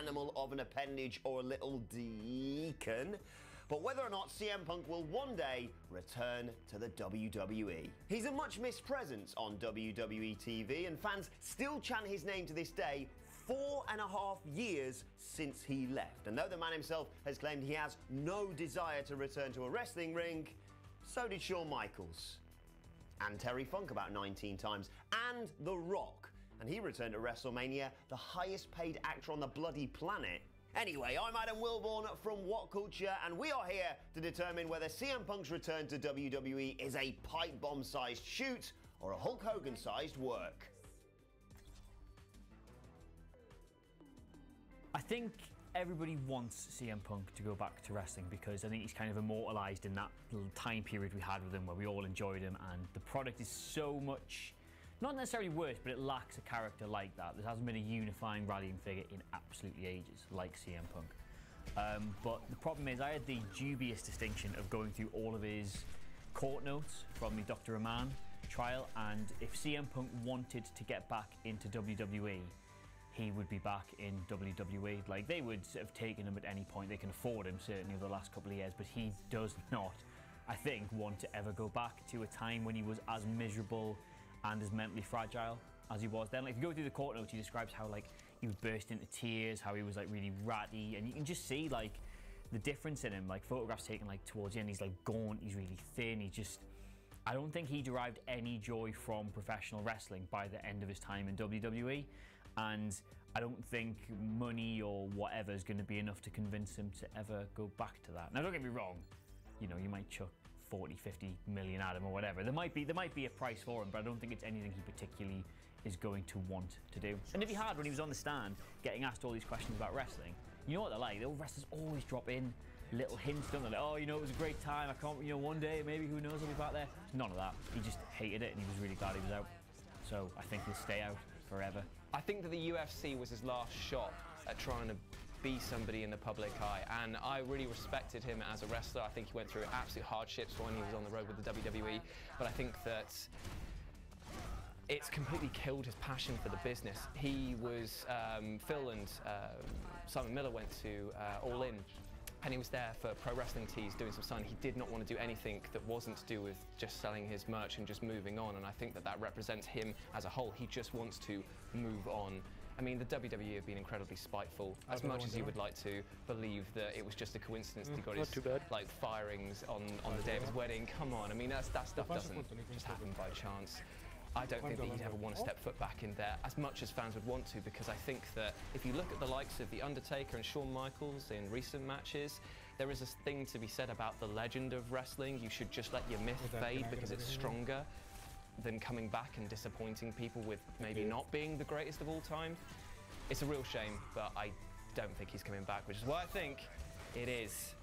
animal of an appendage or a little deacon, but whether or not CM Punk will one day return to the WWE. He's a much missed presence on WWE TV, and fans still chant his name to this day, 4.5 years since he left. And though the man himself has claimed he has no desire to return to a wrestling ring, so did Shawn Michaels. And Terry Funk about 19 times. And The Rock. And he returned to WrestleMania, the highest paid actor on the bloody planet. Anyway, I'm Adam Wilborn from What Culture, and we are here to determine whether CM Punk's return to WWE is a pipe bomb-sized shoot or a Hulk Hogan-sized work. I think everybody wants CM Punk to go back to wrestling because I think he's kind of immortalised in that little time period we had with him where we all enjoyed him, and the product is so much, not necessarily worse, but it lacks a character like that. There hasn't been a unifying, rallying figure in absolutely ages, like CM Punk. But the problem is I had the dubious distinction of going through all of his court notes from the Dr. Aman trial, and if CM Punk wanted to get back into WWE, he would be back in WWE. Like, they would have taken him at any point. They can afford him, certainly, over the last couple of years, but he does not, I think, want to ever go back to a time when he was as miserable and as mentally fragile as he was then. Like, if you go through the court notes, he describes how, like, he would burst into tears, how he was, like, really ratty, and you can just see, like, the difference in him. Like, photographs taken, like, towards the end, he's, like, gaunt, he's really thin, he just... I don't think he derived any joy from professional wrestling by the end of his time in WWE, and I don't think money or whatever is going to be enough to convince him to ever go back to that. Now, don't get me wrong, you know, you might chuck 40, 50 million at him or whatever. There might be a price for him, but I don't think it's anything he particularly is going to want to do. And if he had, when he was on the stand, getting asked all these questions about wrestling, you know what they're like, the old wrestlers always drop in little hints, don't they? Like, oh, you know, it was a great time, I can't, you know, one day, maybe, who knows, I'll be back there. None of that. He just hated it and he was really glad he was out. So I think he'll stay out forever. I think that the UFC was his last shot at trying to be somebody in the public eye, and I really respected him as a wrestler. I think he went through absolute hardships when he was on the road with the WWE, but I think that it's completely killed his passion for the business. He was, Phil and Simon Miller went to All In, and he was there for Pro Wrestling Tees doing some signing. He did not want to do anything that wasn't to do with just selling his merch and just moving on, and I think that that represents him as a whole. He just wants to move on. I mean, the WWE have been incredibly spiteful, as much as you would like to believe that it was just a coincidence that he got his like firings on the day of his wedding. Come on, I mean, that stuff doesn't just happen by chance. I don't think that he'd ever want to step foot back in there, as much as fans would want to, because I think that if you look at the likes of The Undertaker and Shawn Michaels in recent matches, there is a thing to be said about the legend of wrestling. You should just let your myth fade because it's stronger than coming back and disappointing people with maybe not being the greatest of all time. It's a real shame, but I don't think he's coming back, which is why I think it is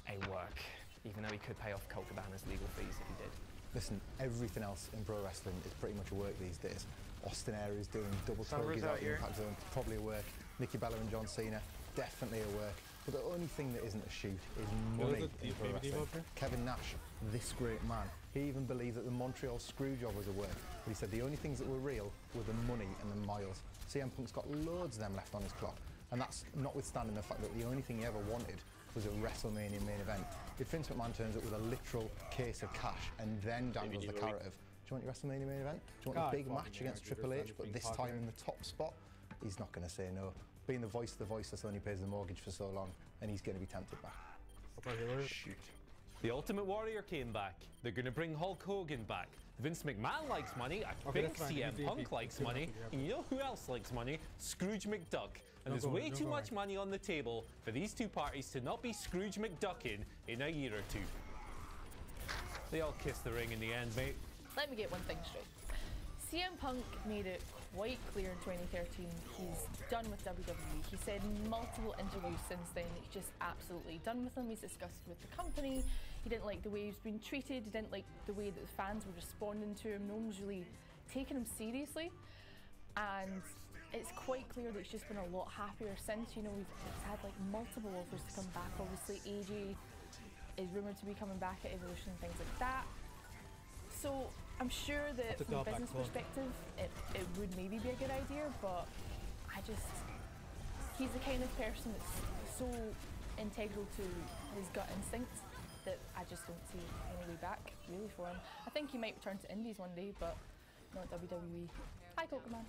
a work, even though he could pay off Colt Cabana's legal fees if he did. Listen, everything else in pro wrestling is pretty much a work these days. Austin Aries doing double togies out in the Impact Zone, probably a work. Nikki Bella and John Cena, definitely a work. But the only thing that isn't a shoot is money in pro wrestling. Kevin Nash, this great man, he even believed that the Montreal Screwjob was a work. But he said the only things that were real were the money and the miles. CM Punk's got loads of them left on his clock. And that's notwithstanding the fact that the only thing he ever wanted was a WrestleMania main event. If Vince McMahon turns up with a literal case of cash and then dangles the carrot of, do you want your WrestleMania main event? Do you want a big match against Triple H, but this time in the top spot? He's not going to say no. Being the voice of the voiceless only pays the mortgage for so long, and he's going to be tempted back. Shoot. The Ultimate Warrior came back. They're going to bring Hulk Hogan back. Vince McMahon likes money. I think CM Punk likes money. And you know who else likes money? Scrooge McDuck. And there's way too much money on the table for these two parties to not be Scrooge McDucking in a year or two. They all kissed the ring in the end, mate. Let me get one thing straight. CM Punk made it quite clear in 2013 he's done with WWE. He said in multiple interviews since then that he's just absolutely done with them. He's disgusted with the company. He didn't like the way he was being treated. He didn't like the way that the fans were responding to him. No one was really taking him seriously. And it's quite clear that he's just been a lot happier since. You know, he's had like multiple offers to come back. Obviously, AJ is rumoured to be coming back at Evolution and things like that. So I'm sure that from a business perspective, it would maybe be a good idea, but I just he's the kind of person that's so integral to his gut instinct that I just don't see any way back, really, for him. I think he might return to Indies one day, but not WWE. Hi, Cocoman.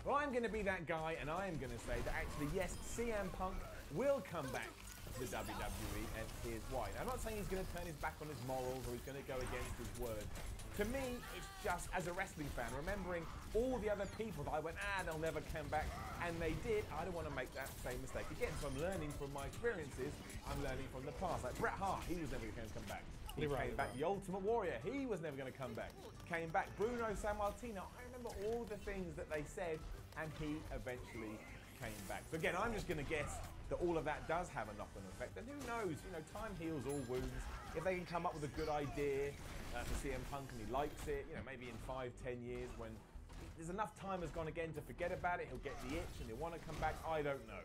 Well, I'm going to be that guy, and I am going to say that actually, yes, CM Punk will come back to the WWE, and here's why. Now, I'm not saying he's going to turn his back on his morals or he's going to go against his word. To me, it's just, as a wrestling fan, remembering all the other people that I went, they'll never come back, and they did. I don't want to make that same mistake again, so I'm learning from my experiences. I'm learning from the past. Like Bret Hart, he was never going to come back. He came back. The Ultimate Warrior, he was never going to come back. Came back. Bruno Sammartino, I remember all the things that they said, and he eventually came back. So again, I'm just going to guess that all of that does have a knock-on effect, and who knows? You know, time heals all wounds. If they can come up with a good idea for CM Punk and he likes it, you know, maybe in 5-10 years when there's enough time has gone again to forget about it, he'll get the itch and he'll want to come back. I don't know.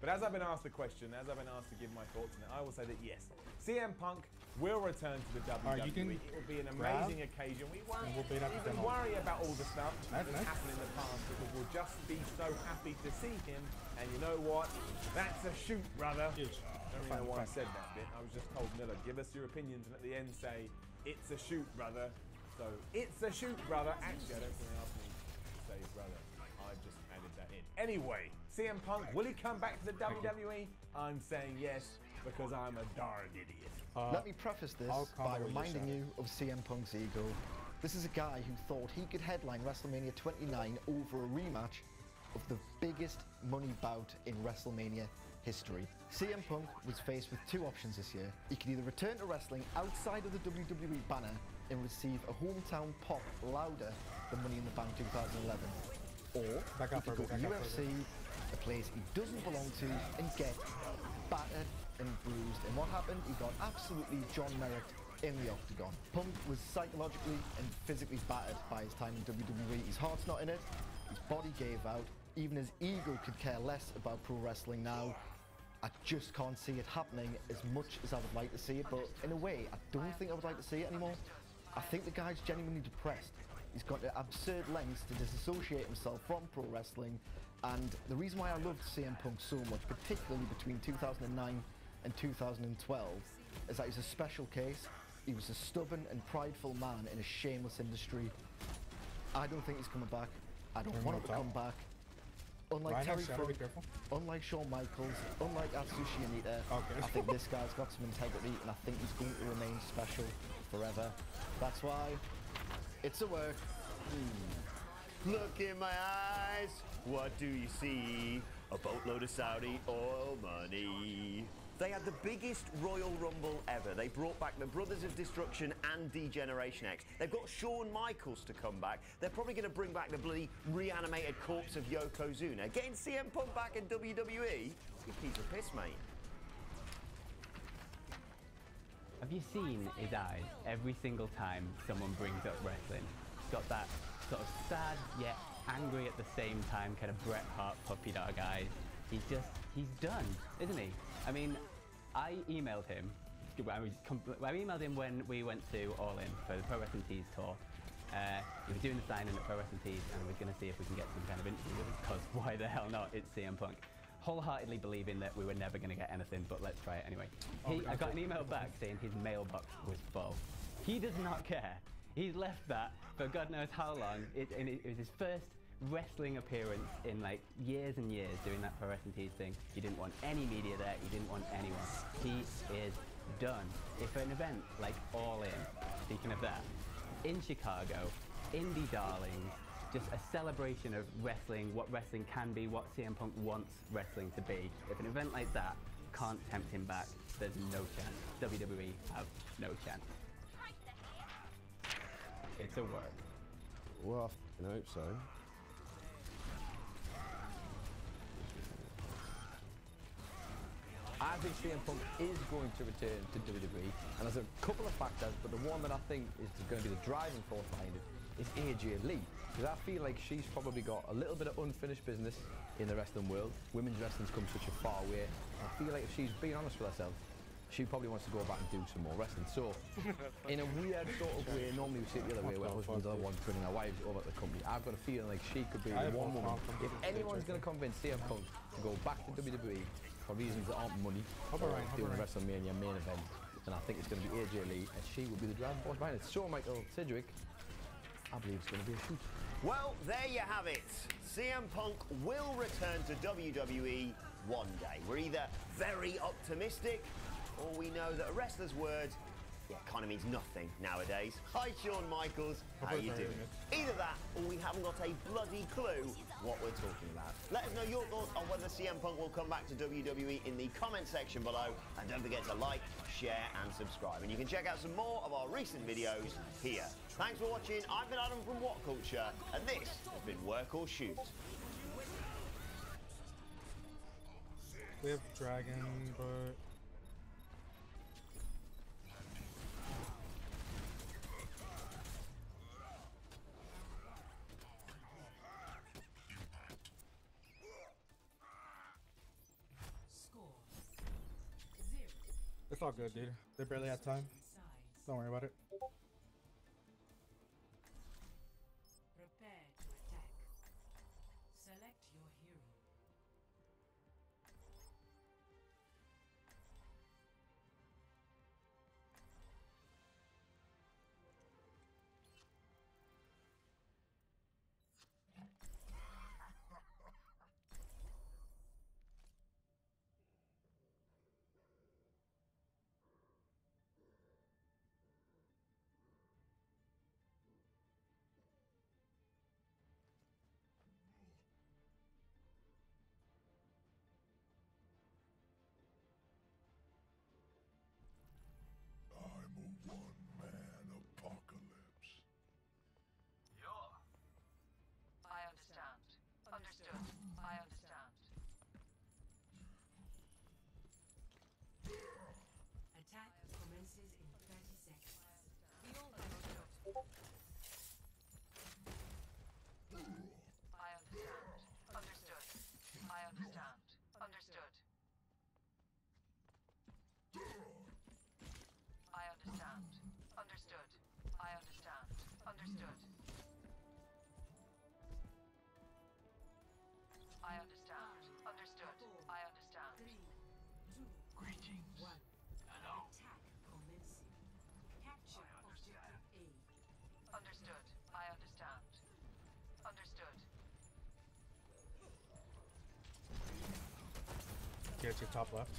But as I've been asked the question, as I've been asked to give my thoughts on it, I will say that yes, CM Punk will return to the WWE. It will be an amazing occasion. We won't even worry about all the stuff that's happened in the past because we'll just be so happy to see him. And you know what? That's a shoot, brother. I don't really know why I said that bit. I was just told, Miller, give us your opinions, and at the end say, it's a shoot, brother. So, it's a shoot, brother. Actually, I don't think they asked me to say brother. I've just added that in. Anyway, CM Punk, will he come back to the WWE? I'm saying yes, because I'm a darn idiot. Let me preface this by reminding you of CM Punk's ego. This is a guy who thought he could headline WrestleMania 29 over a rematch of the biggest money bout in WrestleMania history. CM Punk was faced with two options this year. He could either return to wrestling outside of the WWE banner and receive a hometown pop louder than Money in the Bank 2011, or he could go to UFC, a place he doesn't belong to, and get battered and bruised. And what happened? He got absolutely John Merrick in the octagon. Punk was psychologically and physically battered by his time in WWE. His heart's not in it, his body gave out, even his ego could care less about pro wrestling now. I just can't see it happening as much as I would like to see it, but in a way, I don't think I would like to see it anymore. I think the guy's genuinely depressed. He's got to absurd lengths to disassociate himself from pro wrestling, and the reason why I loved CM Punk so much, particularly between 2009 and 2012, is that he's a special case. He was a stubborn and prideful man in a shameless industry. I don't think he's coming back. I don't want him to come back. Unlike Terry Funk, unlike Shawn Michaels, unlike Atsushi Onita, I think this guy's got some integrity, and I think he's going to remain special forever. That's why it's a work. Look in my eyes, what do you see? A boatload of Saudi oil money. They had the biggest Royal Rumble ever. They brought back the Brothers of Destruction and D-Generation X. They've got Shawn Michaels to come back. They're probably going to bring back the bloody reanimated corpse of Yokozuna. Getting CM Punk back in WWE? You piece of piss, mate. Have you seen his eyes every single time someone brings up wrestling? He's got that sort of sad yet angry at the same time kind of Bret Hart puppy dog eyes. He's done, isn't he? I mean, I emailed him. I emailed him when we went to All In for the Pro Wrestling Tees tour. He was doing the signing at Pro Wrestling Tees, and we're going to see if we can get some kind of interview with him, because why the hell not? It's CM Punk. Wholeheartedly believing that we were never going to get anything, but let's try it anyway. I got an email back saying his mailbox was full. He does not care. He's left that for God knows how long. It was his first wrestling appearance in like years and years doing that Pro Wrestling Tees thing. He didn't want any media there. He didn't want anyone. He is done. If an event like All In, speaking of that, in Chicago, Indie Darlings, just a celebration of wrestling, what wrestling can be, what CM Punk wants wrestling to be. If an event like that can't tempt him back, there's no chance. WWE have no chance. It's a work. Well, I hope so. I think CM Punk is going to return to WWE, and there's a couple of factors, but the one that I think is going to be the driving force behind it is AJ Lee, because I feel like she's probably got a little bit of unfinished business in the wrestling world. Women's wrestling's come such a far way. I feel like if she's being honest with herself, she probably wants to go back and do some more wrestling. So, in a weird sort of way, normally we see it the other way, where husbands are the ones bringing their wives over to the company. I've got a feeling like she could be the one woman. If anyone's going to convince CM Punk to go back to WWE for reasons that aren't money, or doing WrestleMania main event, then I think it's going to be AJ Lee, and she will be the driving force behind it. So, Michael Sidgwick, I believe it's going to be a shoot. Well, there you have it. CM Punk will return to WWE one day. We're either very optimistic, or we know that a wrestler's word, kind of means nothing nowadays. Hi, Shawn Michaels. How you doing? Either that, or we haven't got a bloody clue what we're talking about. Let us know your thoughts on whether CM Punk will come back to WWE in the comment section below. And don't forget to like, share, and subscribe. And you can check out some more of our recent videos here. Thanks for watching. I've been Adam from What Culture, and this has been Work or Shoot. We have Dragon, but... It's all good, dude. They barely had time. Don't worry about it. Prepare to attack. Select your hero. Attack commences in 30 seconds. We all understood. I understand. Understood. I understand. Understood. I understand. Understood. I understand. Understood. I understand. Understood. I understand. 3, 2, greetings. 1. Hello. Attack commencing. Capture objective A. Understood. I understand. Understood. Get to top left.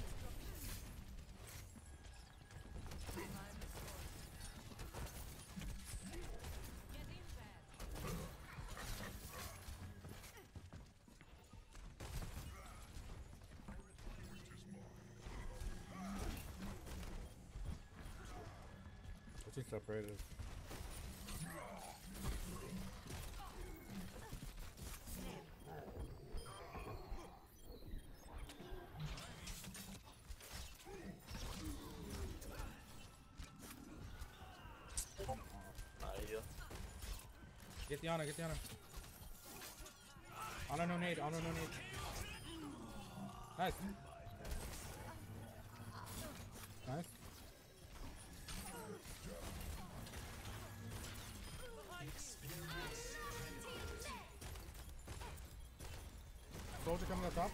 It's separated. Get the honor, get the honor. Honor no nade, honor no nade. Nice. Nice. Soldier coming up top.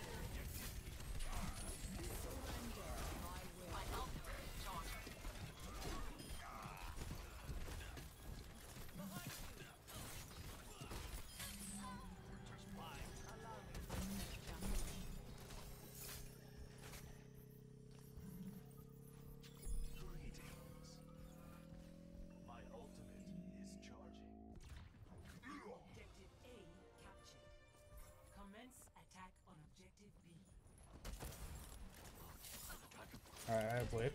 Alright, I have blade.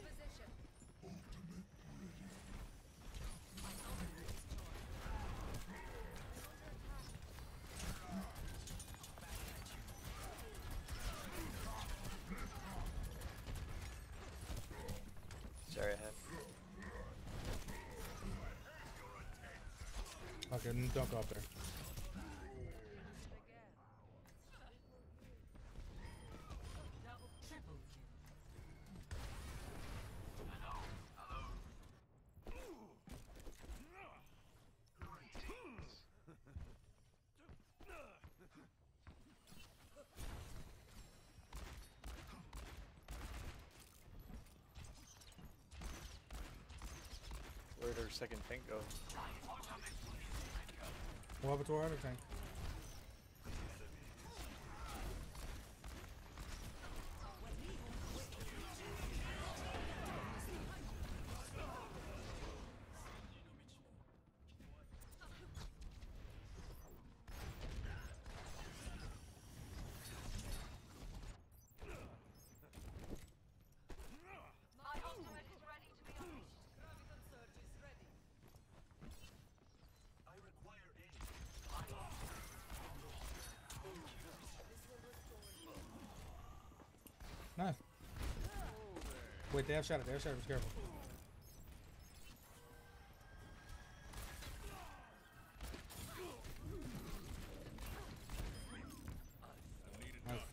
Sorry, I have. Okay, don't go up there. their second tank go? What happened to our other tank? Nice. Wait, they have shadow. They have shadow. Be careful. Nice.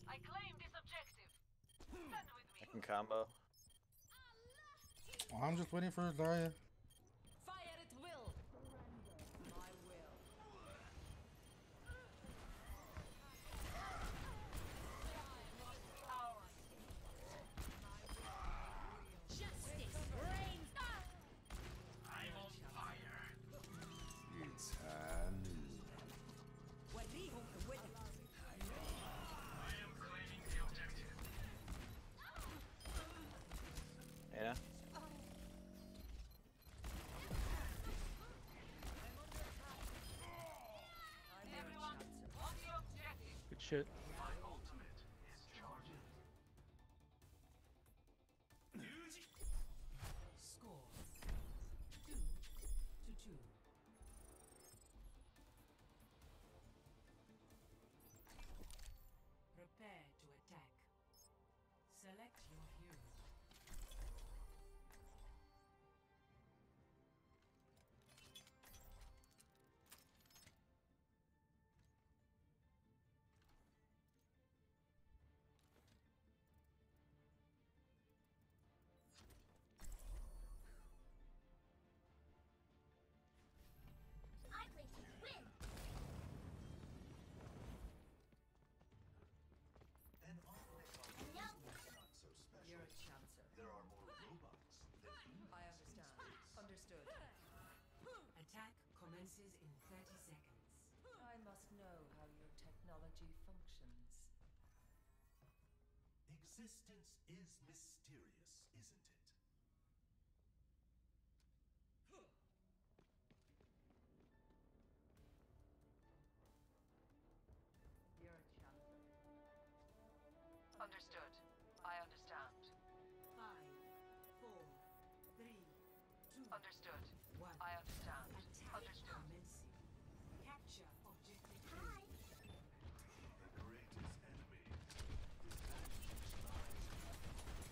I claim this objective. Stand with me. I can combo. Oh, I'm just waiting for Zarya. Fire at will. My will. Justice reigns. I'm on fire. It's I am claiming the objective. Ana? Everyone, on the objective. Good shit. My ultimate is charging. Score 2-2. Prepare to attack. Select your hero. You're a chancer. There are more robots than humans. I understand. Understood. Attack commences in 30 seconds. I must know how your technology functions. Existence is mysterious, isn't it? You're a chancer. Understood. I understand. 5, 4, 3, 2. Understood. 1. I understand. Attack understood. Commencing. Capture objective. Hi. The greatest enemy.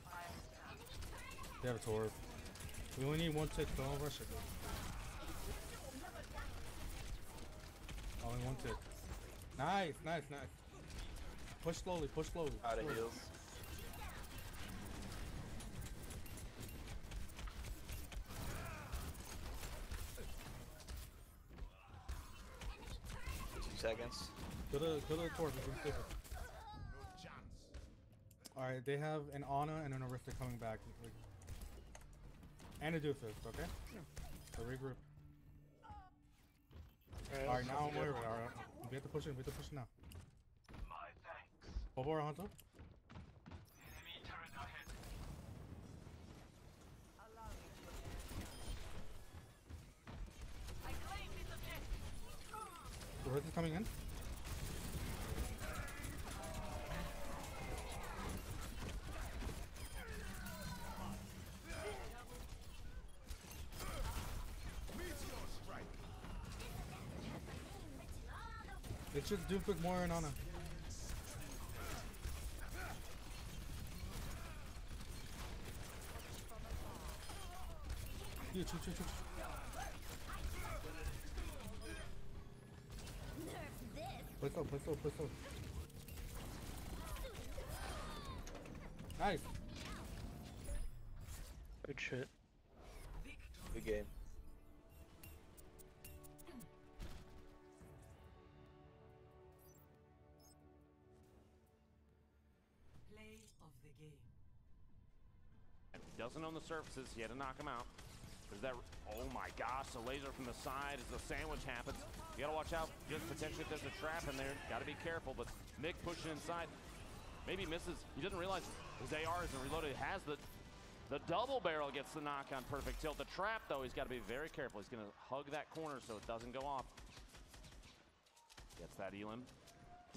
I understand. They have a torp. We only need one tick. Don't rush it. Only one tick. Nice, nice, nice. Push slowly, push slowly. Out of heals. Seconds. Go to the torp. Alright, they have an Ana and an Orisa coming back. And a Doofus, okay? So regroup. Alright, now I'm worried. Alright, we have to push it. We have to push it now. My thanks. Over, Hunter. Enemy turret ahead. Allow me to I claim this objective. Orisa's coming in. It's just Doofus more and Ana. Shoot. Push slow. Nice. Good shit. Good game. doesn't own the surfaces. He had to knock him out. There's that, oh my gosh, the laser from the side as the sandwich happens. You gotta watch out, just potentially if there's a trap in there, gotta be careful, but Mick pushing inside, maybe misses. He doesn't realize his AR isn't reloaded. He has the double barrel, gets the knock on perfect tilt. The trap though, he's gotta be very careful. He's gonna hug that corner so it doesn't go off. Gets that elim.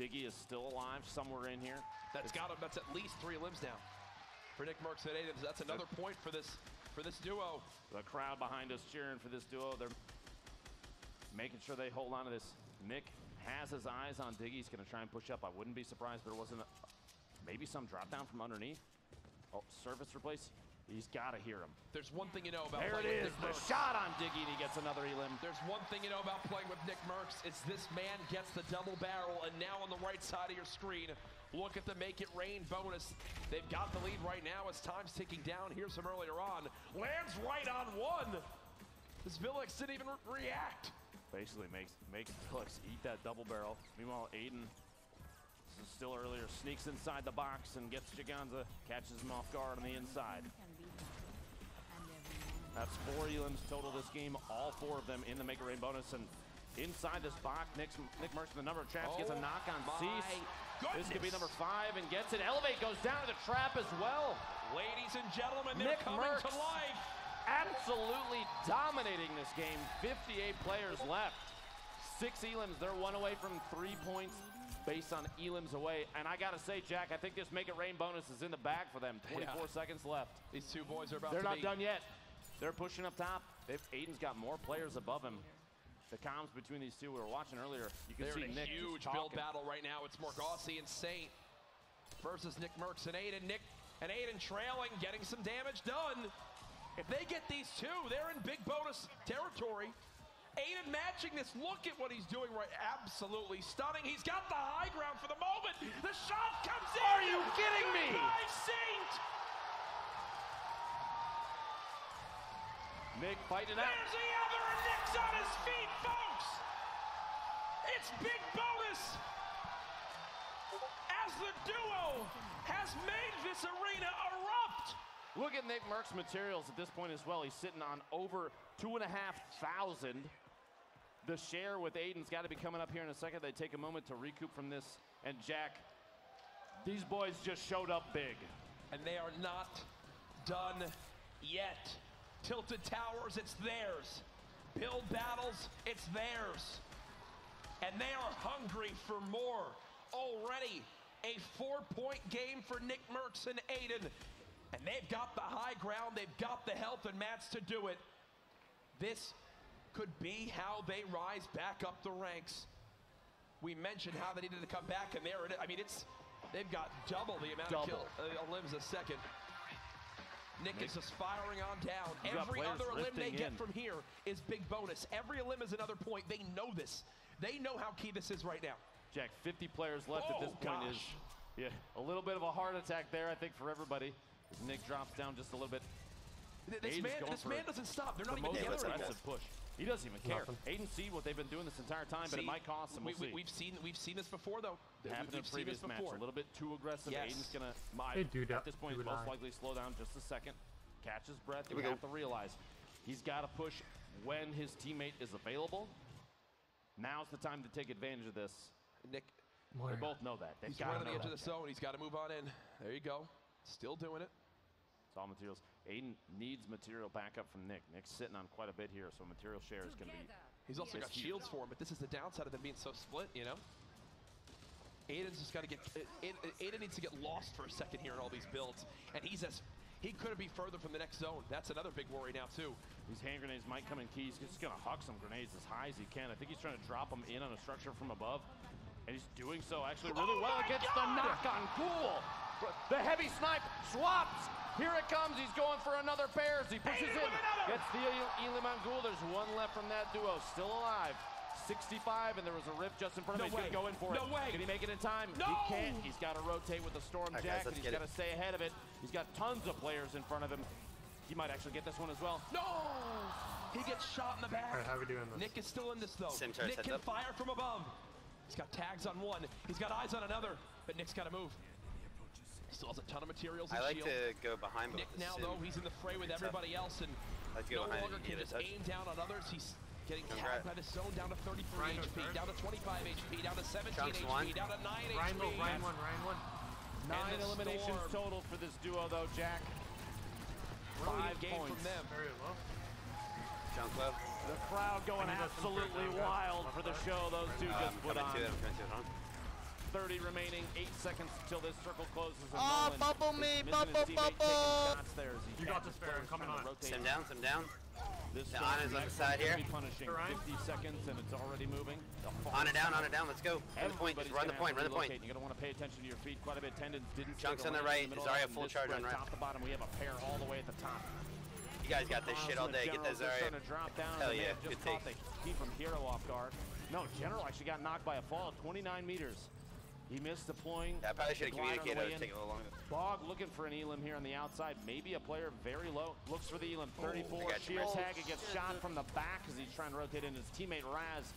Diggy is still alive somewhere in here. That's at least 3 limbs down for Nick Merckx and Aiden. That's another point for this duo. The crowd behind us cheering for this duo. They're making sure they hold on to this. Mick has his eyes on Diggy. He's gonna try and push up. I wouldn't be surprised if there wasn't maybe some drop down from underneath. Oh, surface replace. He's gotta hear him. There's one thing you know about there playing it is, with Nick the Merckx. shot on Diggy, and he gets another elim. There's one thing you know about playing with Nick Merckx. It's this man gets the double barrel, and now on the right side of your screen, look at the Make It Rain bonus. They've got the lead right now as time's ticking down. Here's some earlier on. Lands right on one. This Villix didn't even react. Basically makes Villix eat that double barrel. Meanwhile, Aiden, this is still earlier, sneaks inside the box and gets Giganza, catches him off guard on the inside. That's 4 elims total this game, all 4 of them in the Make It Rain bonus. And inside this box, Nick Merckx, the number of traps, gets a knock on Cease. This could be number 5 and gets it. Elevate goes down to the trap as well. Ladies and gentlemen, they're coming to life. Absolutely dominating this game. 58 players left. 6 elims. They're 1 away from 3 points based on elims away. And I gotta say, Jack, I think this Make It Rain bonus is in the bag for them. 24 seconds left. These 2 boys are about They're to not done yet. They're pushing up top. Aiden's got more players above him. The comms between these two we were watching earlier. You can They're see in a Nick huge just build talking. battle right now. It's Morgossi and Saint versus Nick Merckx and Aiden. Nick and Aiden trailing, getting some damage done. If they get these 2, they're in big bonus territory. Aiden matching this. Look at what he's doing right. Absolutely stunning. He's got the high ground for the moment. The shot comes in. Are you kidding me? By Saint. Nick fighting out. There's the other, and Nick's on his feet, folks. It's big bonus as the duo has made this arena erupt. Look at Nick Merckx materials at this point as well. He's sitting on over 2,500. The share with Aiden's got to be coming up here in a second. They take a moment to recoup from this. And Jack, these boys just showed up big. And they are not done yet. Tilted Towers, it's theirs. Build battles, it's theirs. And they are hungry for more. Already a 4-point game for Nick Merckx and Aiden. And they've got the high ground, they've got the health and mats to do it. This could be how they rise back up the ranks. We mentioned how they needed to come back, and there it is. I mean, they've got double the amount of limbs a second. Nick is just firing on down. Every other limb they get from here is big bonus. Every limb is another point. They know this. They know how key this is right now. Jack, 50 players left at this point. Is a little bit of a heart attack there, I think, for everybody. As Nick drops down just a little bit. This man doesn't stop. They're not even together anymore. Push. He doesn't even care. Aiden see what they've been doing this entire time, but it might cost him. We've seen this before, though. Happened in a previous match. A little bit too aggressive. Yes. Aiden's gonna at this point most likely slow down just a second. Catch his breath. You have to realize he's got to push when his teammate is available. Now's the time to take advantage of this. Nick, they both know that. He's right on the edge of the zone. He's got to move on in. There you go. Still doing it. It's all materials. Aiden needs material backup from Nick. Nick's sitting on quite a bit here, so material share is going to be. He's also got shields for him, but this is the downside of them being so split, you know? Aiden's just got to get. Aiden needs to get lost for a second here in all these builds, and he couldn't be further from the next zone. That's another big worry now, too. These hand grenades might come in key. He's just going to huck some grenades as high as he can. I think he's trying to drop them in on a structure from above, and he's doing so actually really well against the knock-on. Cool. The heavy snipe swaps. Here it comes. He's going for another pair as he pushes in. Gets the elim on Ghoul. There's one left from that duo. Still alive. 65, and there was a rift just in front of him. He's going to go in for it. Can he make it in time? No! He can't. He's got to rotate with the Storm Jack, and he's got to stay ahead of it. He's got tons of players in front of him. He might actually get this one as well. No! He gets shot in the back. All right, how are we doing this? Nick is still in this, though. Nick can fire from above. He's got tags on one. He's got eyes on another, but Nick's got to move. Still has a ton of materials and I like shield. to go behind Nick both. now, though, he's in the fray with everybody else, and I like to go no behind longer and can get a just touch. aim down on others. He's getting tagged by the zone, down to 33 HP, down to 25 HP, down to 17 Chunks HP, one. down to 9 Ryan HP. one. 9 eliminations total for this duo, though, Jack. 5 game points from them. Very low. Chunk low. The crowd going absolutely wild for the show those two just put on. 30 remaining, 8 seconds till this circle closes. And bubble me, bubble. You got this, fair. I'm coming on. Sim down, sim down. This The Ana's on the side here. Punishing 50 seconds and it's already moving. Ana down, let's go. Run the point, just run the point, run the point. You're going to want to pay attention to your feet quite a bit. Tendons didn't Chunks on the right, Zarya full charge on right. Top to bottom, we have a pair all the way at the top. You guys got this shit all day, get that Zarya. Hell yeah, good take. The team from Hero off guard. No, General actually got knocked by a fall of 29 meters. He missed deploying. Yeah, I probably should have communicated. It would take a little longer. Pubg looking for an Elim here on the outside. Maybe a player very low. Looks for the Elim. 34. Sheer tag. It gets shot from the back as he's trying to rotate in. His teammate Raz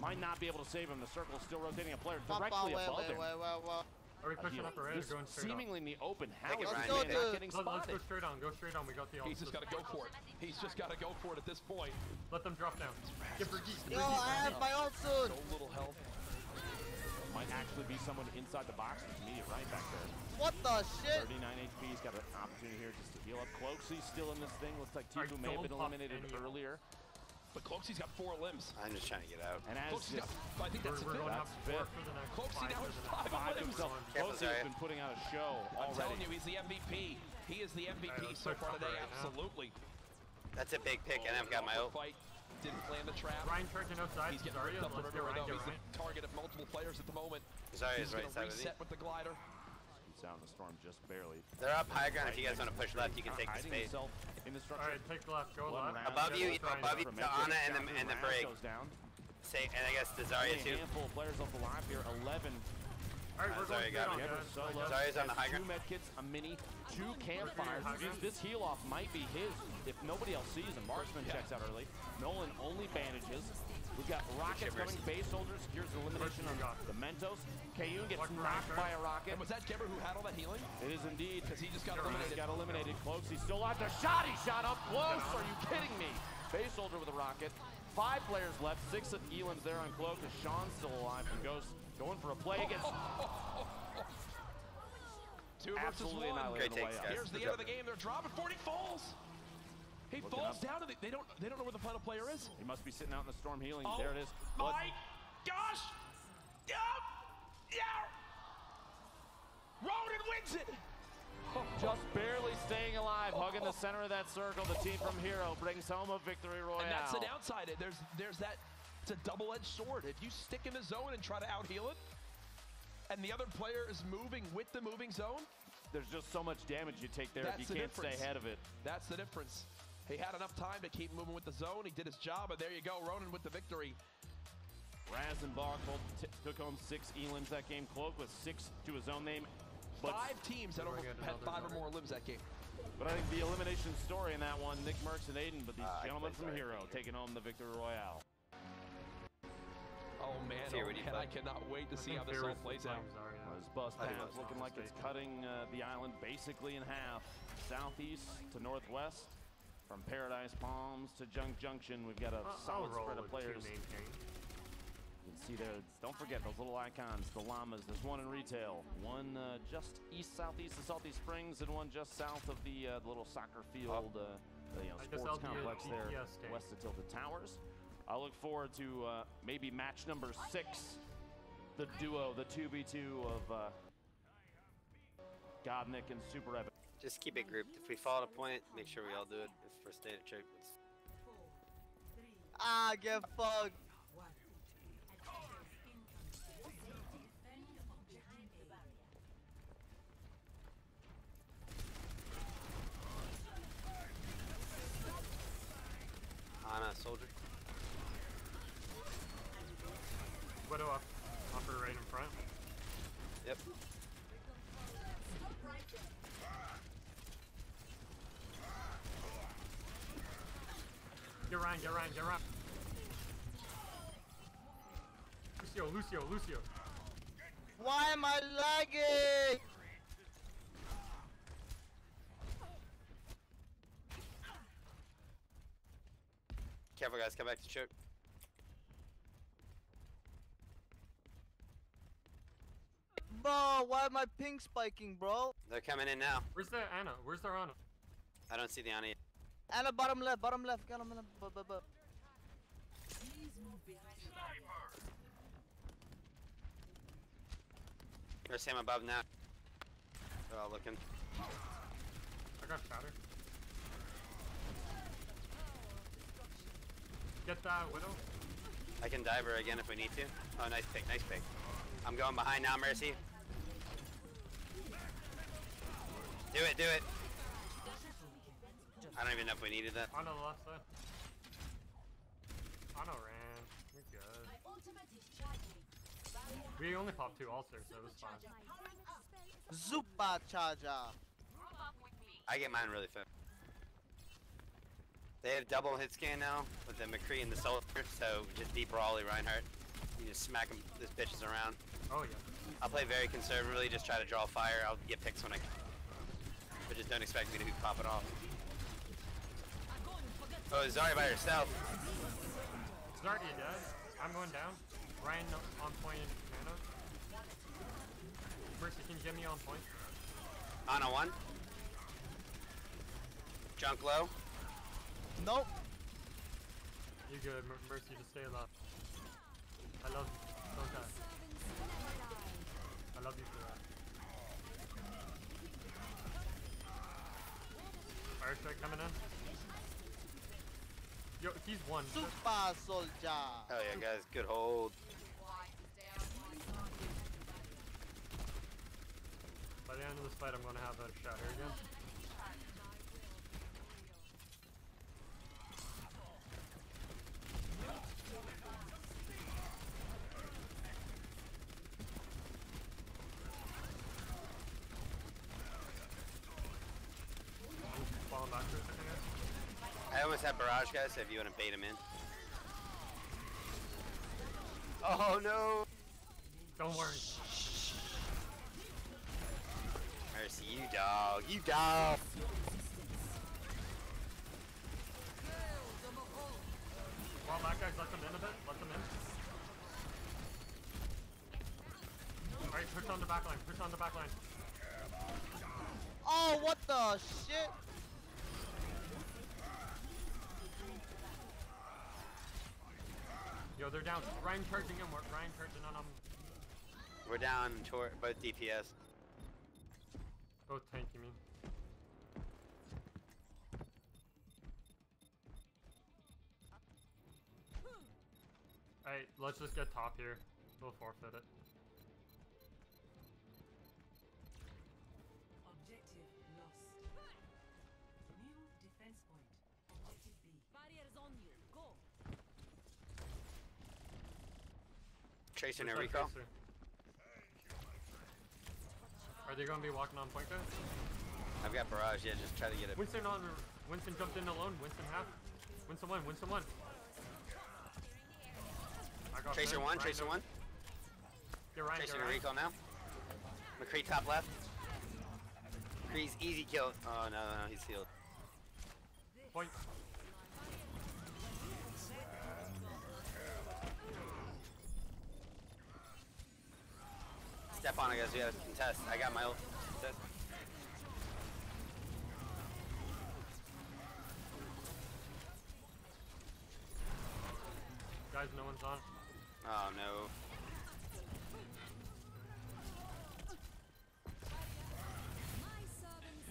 might not be able to save him. The circle is still rotating a player directly above him. Are we pushing up or right? Going straight seemingly in the open. How is Let's he not getting spotted? Let's go straight on. Go straight on. We got the ult. He's just got to go for it. He's just got to go for it at this point. Let them drop down. Get Brigitte. Yo, I have my ult soon. So little health. Might actually be someone inside the box. Immediate right back there. What the shit? 39 HP. He's got an opportunity here just to heal up. Cloaksy's still in this thing. Looks like Tifu may have been eliminated earlier. But Cloaksy's got 4 limbs. I'm just trying to get out. And as Cloaksy's got, I think that's we're going it. up 4 for the next Cloaksy now has 5 limbs. Cloaksy's been putting out a show already. I'm telling you, he's the MVP. He is the MVP so far today, absolutely. That's a big pick, and I've got my ult. Didn't land the trap. Ryan charging outside. He's getting ripped up the river, though. He's the target of multiple players at the moment. Zarya's right side reset with the glider. He's out in the storm just barely. They're up high ground. If you guys want to push left, you can take the space. In the structure. Alright, take left. Go left. Above you, the Ana and the Brig. Say, and I guess the Zarya too. A handful of players left alive here. 11. Alright, we're going straight on. Zarya's on the high ground. 2 medkits, a mini, 2 campfires. This heal off might be his if nobody else sees him. Marksman checks out early. Nolan only bandages. We've got rockets coming. Base soldier secures elimination on the Mentos. Kayun gets knocked by a rocket. And was that Geber who had all that healing? It is indeed. Because he just got eliminated. He got eliminated. Cloaksy's still alive. The shot he shot up close. Are you kidding me? Base soldier with a rocket. 5 players left. 6 of Elim's there on Cloak. As Sean's still alive and goes going for a play against. 2 versus 1. Great takes, guys. Here's the end of the game. They're dropping 40 falls. He falls down, and they don't know where the final player is. He must be sitting out in the storm healing. Oh, there it is. My gosh! Yeah! Ronan wins it! Just barely staying alive, hugging the center of that circle. The team from Hero brings home a victory royale. And that's the downside. There's that. It's a double-edged sword. If you stick in the zone and try to out-heal it, and the other player is moving with the moving zone, there's just so much damage you take there if you can't stay ahead of it. That's the difference. He had enough time to keep moving with the zone. He did his job, and there you go, Ronan with the victory. Raz and Barchold took home 6 Elims that game. Cloak with 6 to his own name. But 5 teams had 5 or more limbs that game. But I think the elimination story in that one, Nick Merckx and Aiden, but these gentlemen from Hero taking home the victory royale. Oh man, I cannot wait to see how this all plays out. This bus path looking like it's cutting the island basically in half. Southeast to northwest, from Paradise Palms to Junk Junction, we've got a solid spread of players. You can see there, don't forget those little icons, the llamas. There's one in retail, one just southeast of Salty Springs, and one just south of the little soccer field, sports complex there, west of Tilted Towers. I look forward to maybe match number 6, the duo, the 2v2 of Godnick and Super Evan. Just keep it grouped. If we fall at a point, make sure we all do it. If we're staying at church, Get fucked. Ana, soldier. Widow up. Upper right in front. Yep. Get Ryan. Lucio. Why am I lagging? Careful, guys. Come back to choke. Bro, why am I ping spiking, bro? They're coming in now. Where's the Ana? Where's their Ana? I don't see the Ana yet. Ana, bottom left, bottom left. Get him in the... There's him above now. They're all looking. I got shatter. Get that Widow. I can dive her again if we need to. Oh, nice pick, nice pick. I'm going behind now, Mercy. Do it, do it. I don't even know if we needed that. On the left side. Ana ran. We're good. We only popped 2 ulcers, so it was fine. Super charger. I get mine really fast. They have double hit scan now with the McCree and the soldier, so just deep Raleigh Reinhardt. You just smack them, this bitches around. Oh yeah. I'll play very conservatively, just try to draw fire. I'll get picks when I can. But just don't expect me to be popping off. Oh, Zarya by herself. Zarya dead. I'm going down. Ryan on point in mana. Mercy, can you get me on point? Ana 1. Junk low. Nope. You good, Mercy, just stay alive. I love you. Don't die. I love you for that. Fire strike coming in. Yo, he's one. Super soldier. Oh yeah, guys, good hold. By the end of this fight, I'm going to have a shatter again. Falling back for a second, guys. I almost have barrage, guys, so if you want to bait him in. Oh no! Don't worry. Mercy, you dog, you dog! Fall back, guys, let them in a bit, let them in. Alright, push on the back line, push on the back line. Oh, what the shit? Yo, they're down. Ryan charging him, Ryan charging on him. We're down toward both DPS. Both tank, you mean? Alright, let's just get top here. We'll forfeit it. Objective lost. New defense point. Objective B. Barriers on you. Go. Tracer Where's no that recall. Tracer? Are they gonna be walking on point, guys? I've got barrage, yeah, just try to get it. Winston on. Winston jumped in alone. Winston half. Winston one. Winston one. I got Tracer him. 1, Ryan Tracer down. 1. Get Ryan, Tracer get no Ryan. recall now. McCree top left. McCree's easy kill. Oh no, no, he's healed. Point. Step on it, guys. We have to contest. I got my ult. Contest. Guys, no one's on. Oh no.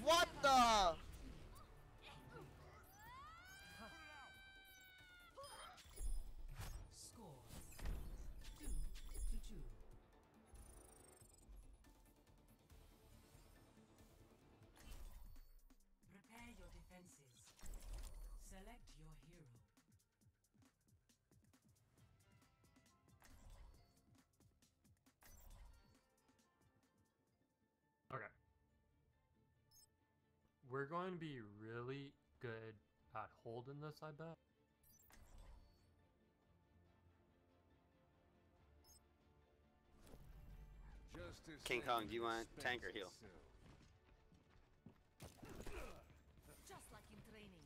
What the? Score 2-2. Prepare your defenses. Select your hero. Okay. We're going to be really good at holding this, I bet. King Kong, do you want tank or heal? Just like in training.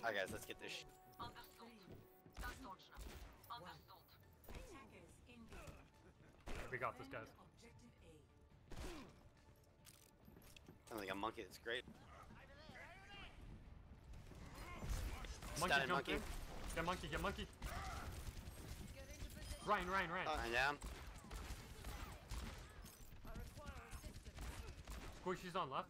Alright guys, let's get this We got this, guys. Sounds like a monkey, that's great. Monkey Stunning jumped monkey. in. Get monkey, get monkey. Ryan. Ryan down. Squishy's on left.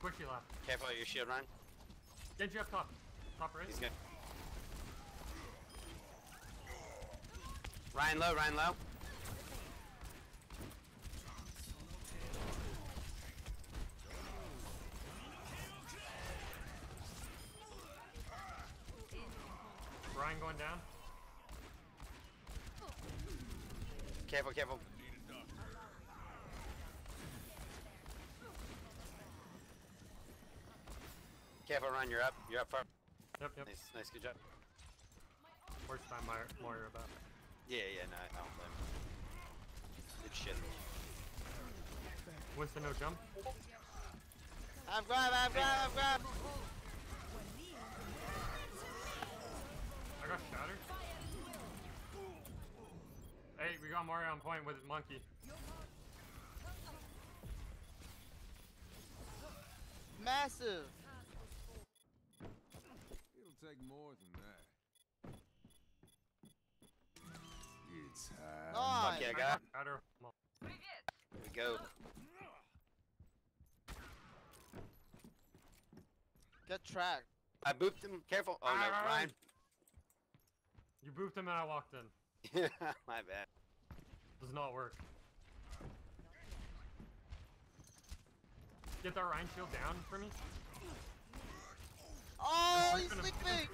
Squishy left. Careful of your shield, Ryan. Genji up top. Top right. He's good. Ryan low, Ryan low. Ryan going down. Careful, careful. Careful, Ryan, you're up. You're up front. Yep. Nice, good job. Worst time Moira about. Yeah, no, I don't blame him. Good shit. Winston no jump. I've grab. I got shattered. Hey, we got Mario on point with his monkey. Massive. It'll take more than that. It's time. Nice. Okay, I got it. Shatter. Here we go. Get tracked. I booped him. Careful. Oh no, Ryan. You booped him and I walked in. My bad. Does not work. Get that Ryan shield down for me. Oh, he's sleeping.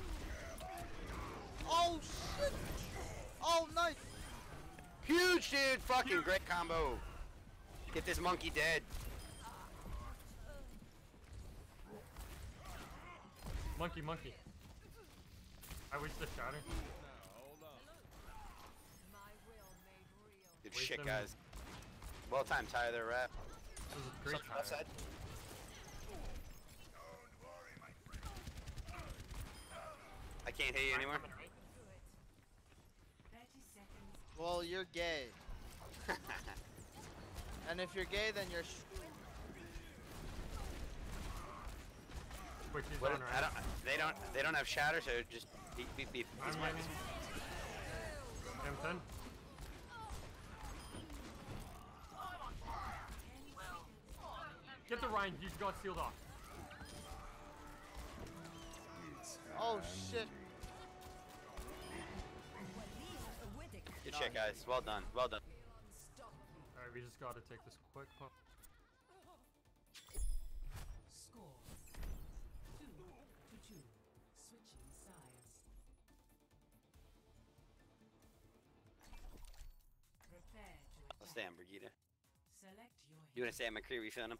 Oh shit. Oh, nice. Huge, dude. Fucking great combo. Get this monkey dead. Monkey. I wish the shatter. Good Waste shit, him. guys. Well timed, Tyler. They're wrap. This is great Something left side. I can't hear you anymore. Well, you're gay. And if you're gay, then you're. Which is What, on right. they don't have shatter, so just beep. I'm landing. M10. Get the Ryan, he's got sealed off. Oh shit. Good shit, guys. Well done. Alright, we just gotta take this quick pump. Score 2-2. Switching sides. Prepare to I'll stay on Brigida. select your You wanna stay on McCree? We feeling him?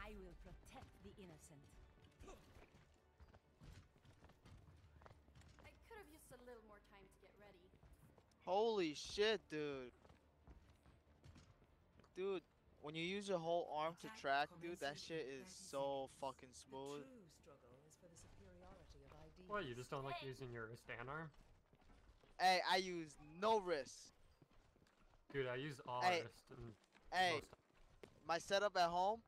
I will protect the innocent. I could have used a little more time to get ready. Holy shit, dude. Dude, when you use your whole arm to track, dude, that shit is so fucking smooth. true struggle is for the superiority of ideas. What, you just don't like using your stand arm? Hey, I use no wrist. Dude, I use all Hey. wrist and Hey, most my setup at home,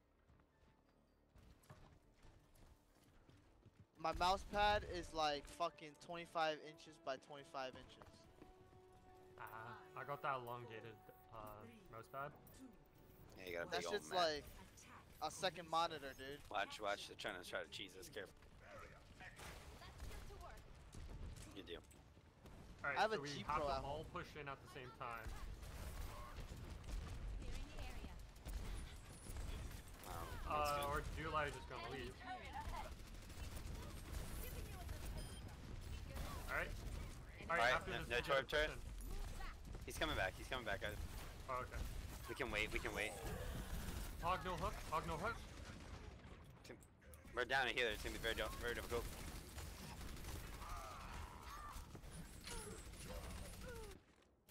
my mouse pad is like fucking 25 inches by 25 inches. I got that elongated mouse pad. Yeah, you got a That big old shit's map. like a second monitor, dude. Watch. They're trying to cheese us. Careful. You do. Alright, I have so a we G have Pro to at all push in at the same time. That's good. Or July just gonna leave. Alright. Alright, after no, this, no we torp get turret. push in. He's coming back, guys. Oh, okay. We can wait, Hog no hook, hog no hook. We're down to here, it's gonna be very difficult.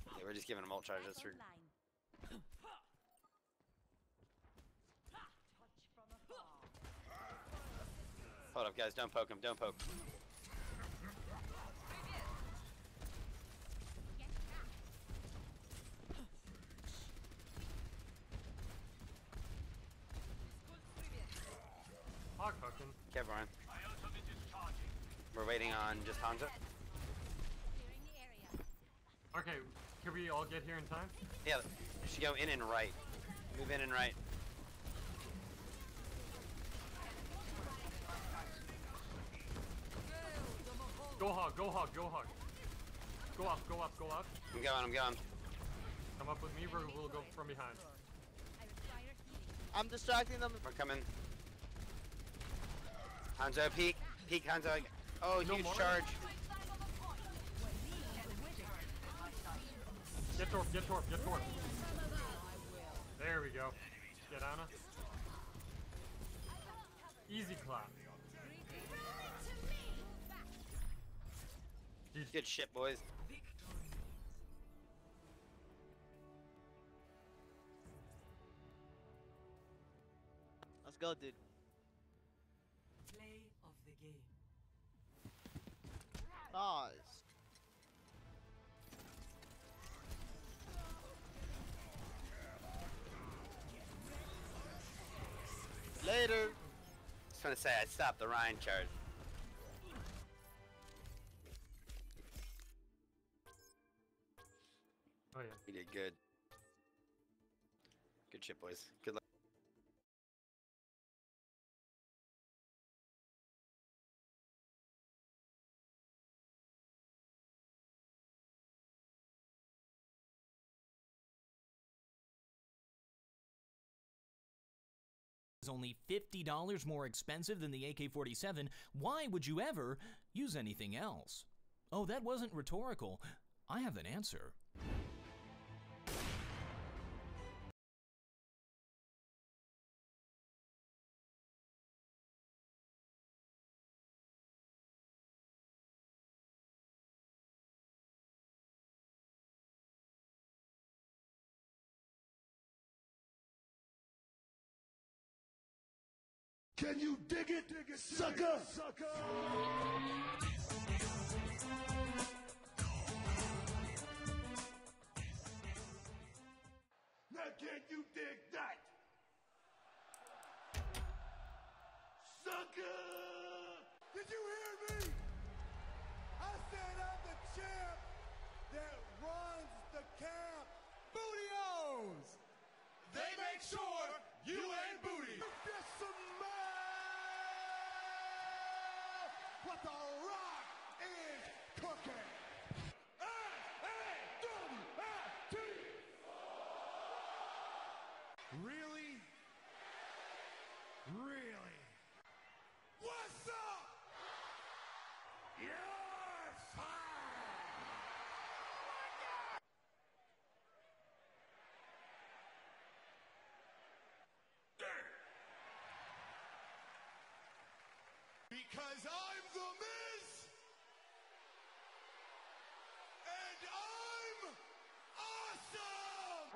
Yeah, we're just giving him ult charge, that's true. Hold up guys, don't poke him, don't poke. Hog hooking. Okay, Brian. We're waiting on just Hanzo. Okay, can we all get here in time? Yeah, you should go in and right. Move in and right. Go hog, go hog, go hog. Go up, go up, go up. I'm going. Come up with me, we'll go from behind. I'm distracting them. We're coming. Hanzo, peek Hanzo. Oh, No huge more? charge. Get torp, get torp, get torp. There we go. Get Anna. Easy clap. Good shit, boys. Let's go, dude. Play of the game. Nice. Later. Just want to say I stopped the Ryan charge. Oh yeah. You did good. Good shit, boys. Good luck. Is only $50 more expensive than the AK-47, why would you ever use anything else? Oh, that wasn't rhetorical. I have an answer. Can you dig it, sucker? Now can you dig that? Sucker! Did you hear me? I said I'm the champ that runs the camp. Booty-O's! They make sure you ain't booty. Get some what the Rock is cooking. S-A-W-F-T. Really? Really? What's up? You're fine. Oh my God. Because I'm the Miz, and I'm awesome!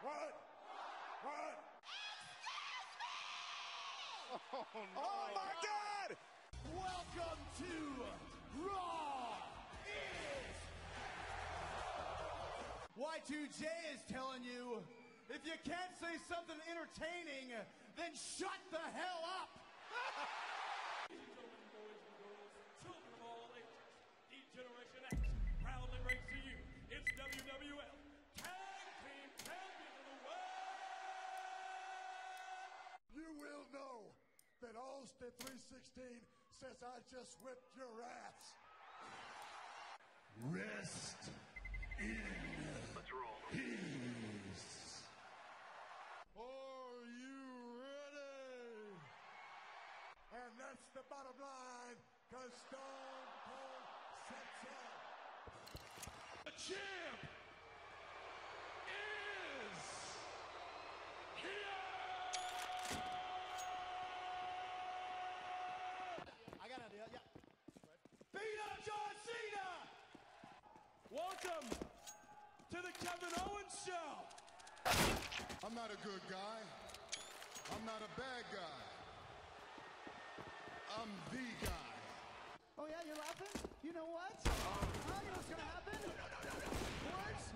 What? Oh, no. Oh my God! Welcome to Raw is... Y2J is telling you, if you can't say something entertaining, then shut the hell up! Children of all ages, D-Generation X proudly brings to you its WWL Tag Team Champions of the World! You will know that Austin 316 says I just whipped your ass. Rest in peace. Are you ready? And that's the bottom line, because Stone Cold said so. The champ is here! I got an idea, yeah. Beat up John Cena! Welcome to the Kevin Owens Show! I'm not a good guy. I'm not a bad guy. I'm the guy. Oh yeah, you're laughing? You know what? Oh, you know what's gonna happen? Words